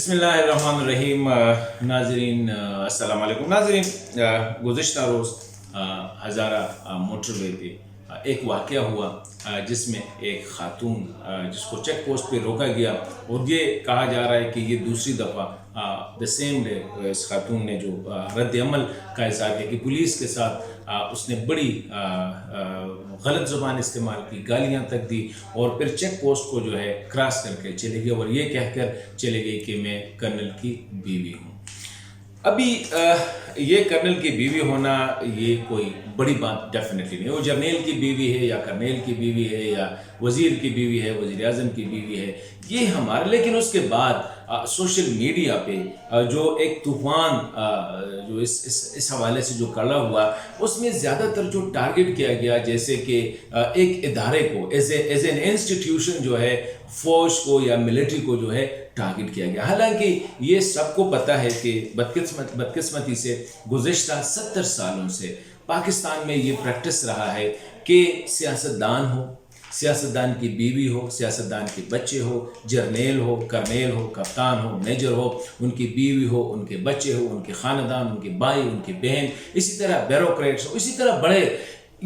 बिस्मिल्लाहिर्रहमानिर्रहीम। नाजरीन अस्सलाम वालेकुम। नाजरीन, गुज़िश्ता रोज़ हज़ारा मोटरवे पे एक वाक़या हुआ जिसमें एक ख़ातून जिसको चेक पोस्ट पे रोका गया और ये कहा जा रहा है कि ये दूसरी दफ़ा द सेम डे इस खातून ने जो रद्द अमल का इज़हार किया कि पुलिस के साथ उसने बड़ी गलत ज़ुबान इस्तेमाल की, गालियाँ तक दी और फिर चेक पोस्ट को जो है क्रॉस करके चले गए और ये कहकर चले गए कि मैं कर्नल की बीवी हूँ। अभी ये कर्नल की बीवी होना ये कोई बड़ी बात डेफिनेटली नहीं। वो जर्नेल की बीवी है या कर्नेल की बीवी है या वज़ीर की बीवी है, वज़ीर आज़म की बीवी है, ये हमारे। लेकिन उसके बाद सोशल मीडिया पे जो एक तूफ़ान जो इस हवाले से जो खड़ा हुआ, उसमें ज़्यादातर जो टारगेट किया गया जैसे कि एक इदारे को एज एन इंस्टीट्यूशन जो है फ़ौज को या मिलिट्री को जो है टारगेट किया गया। हालांकि ये सबको पता है कि बदकिस्मती से गुज़िश्ता 70 सालों से पाकिस्तान में ये प्रैक्टिस रहा है कि सियासतदान हो, सियासतदान की बीवी हो, सियासतदान के बच्चे हो, जर्नेल हो, कर्नेल हो, कप्तान हो, मेजर हो, उनकी बीवी हो, उनके बच्चे हो, उनके ख़ानदान, उनके भाई, उनकी बहन, इसी तरह ब्यूरोक्रेट्स हो, इसी तरह बड़े।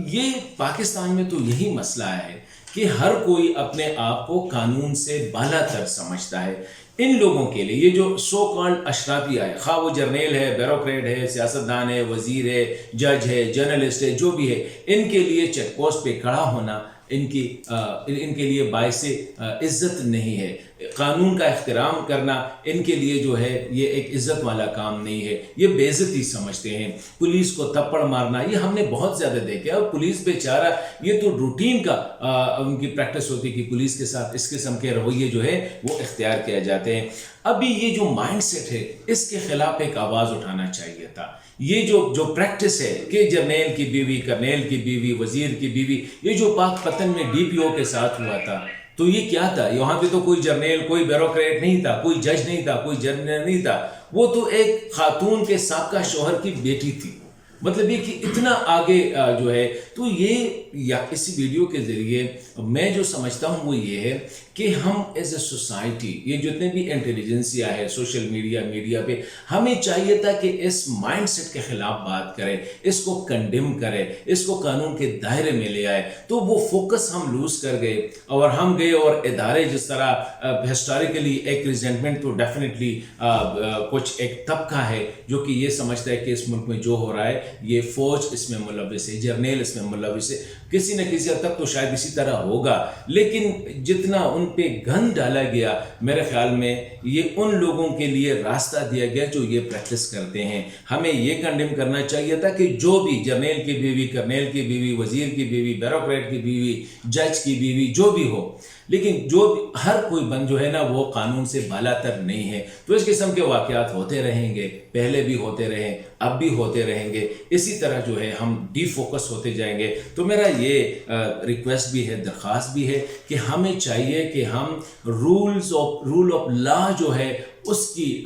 ये पाकिस्तान में तो यही मसला है कि हर कोई अपने आप को कानून से बालातर समझता है। इन लोगों के लिए ये जो सो कॉल्ड अशराफिया है, खा वो जर्नेल है, ब्यूरोक्रेट है, सियासतदान है, वज़ीर है, जज है, जर्नलिस्ट है, जो भी है, इनके लिए चेक पोस्ट पे खड़ा होना इनके लिए बाइसे इज़्ज़त नहीं है। कानून का एहतराम करना इनके लिए जो है ये एक इज़्ज़त वाला काम नहीं है, ये बेइज्जती समझते हैं। पुलिस को थप्पड़ मारना ये हमने बहुत ज़्यादा देखा है और पुलिस बेचारा ये तो रूटीन का उनकी प्रैक्टिस होती है कि पुलिस के साथ इस किस्म के रवैये जो है वो इख्तियार किए जाते हैं। अभी ये जो माइंडसेट है इसके खिलाफ एक आवाज़ उठाना चाहिए था। ये जो प्रैक्टिस है कि जर्नेल की बीवी, कर्नेल की बीवी, वज़ीर की बीवी, ये जो पाक पतन में DPO के साथ हुआ था, तो ये क्या था? यहाँ पे तो कोई जर्नेल, कोई ब्यूरोक्रेट नहीं था, कोई जज नहीं था, कोई जर्नल नहीं था, वो तो एक खातून के साबका शौहर की बेटी थी। मतलब ये कि इतना आगे जो है। तो ये या इसी वीडियो के ज़रिए मैं जो समझता हूँ वो ये है कि हम एज ए सोसाइटी, ये जितने भी इंटेलिजेंसिया है सोशल मीडिया पे, हमें चाहिए था कि इस माइंडसेट के ख़िलाफ़ बात करें, इसको कंडेम करें, इसको कानून के दायरे में ले आए। तो वो फोकस हम लूज़ कर गए और हम गए और इदारे जिस तरह हिस्टोरिकली एक रिजेंटमेंट तो डेफिनेटली कुछ एक तबका है जो कि ये समझता है कि इस मुल्क में जो हो रहा है ये फ़ौज इसमें मुलविस है, जर्नेल इसमें मुलविस है, किसी न किसी हद तक तो शायद इसी तरह होगा। लेकिन जितना उन पे गन डाला गया, मेरे ख्याल में ये उन लोगों के लिए रास्ता दिया गया जो ये प्रैक्टिस करते हैं। हमें ये कंडेम करना चाहिए था कि जो भी जर्नेल की बीवी, कर्नेल की बीवी, वज़ीर की बीवी, ब्यूरोक्रेट की बीवी, जज की बीवी, जो भी हो, लेकिन हर कोई बंद जो है ना वो कानून से बालातर नहीं है। तो इस किस्म के वाक़यात होते रहेंगे, पहले भी होते रहे, अब भी होते रहेंगे। इसी तरह जो है हम डिफोकस होते जाएंगे। तो मेरा ये रिक्वेस्ट भी है, दरख्वास्त भी है कि हमें चाहिए कि हम रूल ऑफ लॉ जो है उसकी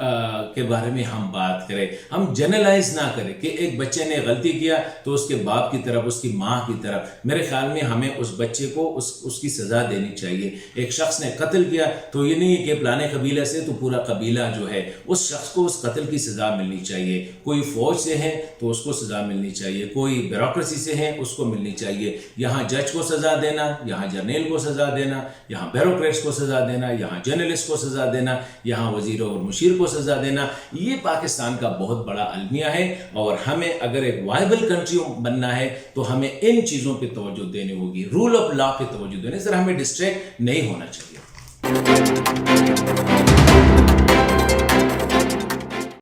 के बारे में हम बात करें। हम जनरलाइज ना करें कि एक बच्चे ने गलती किया तो उसके बाप की तरफ, उसकी माँ की तरफ। मेरे ख्याल में हमें उस बच्चे को उसकी सज़ा देनी चाहिए। एक शख्स ने कत्ल किया तो ये नहीं है कि पुराने कबीले से तो पूरा कबीला जो है उस शख्स को उस कत्ल की सज़ा मिलनी चाहिए। कोई फ़ौज से है तो उसको सज़ा मिलनी चाहिए, कोई ब्यूरोक्रेसी से है उसको मिलनी चाहिए। यहाँ जज को सज़ा देना, यहाँ जर्नेल को सज़ा देना, यहाँ ब्यूरोक्रेट्स को सज़ा देना, यहाँ जर्नलिस्ट को सज़ा देना, यहाँ वज़ीर और मुशीर को सज़ा देना, ये पाकिस्तान का बहुत बड़ा अलमिया है। और हमें अगर एक वायबल कंट्री बनना है तो हमें इन चीज़ों पे तवज्जो देनी होगी, रूल ऑफ लॉ पे तवज्जो देने से हमें डिस्ट्रैक्ट नहीं होना चाहिए।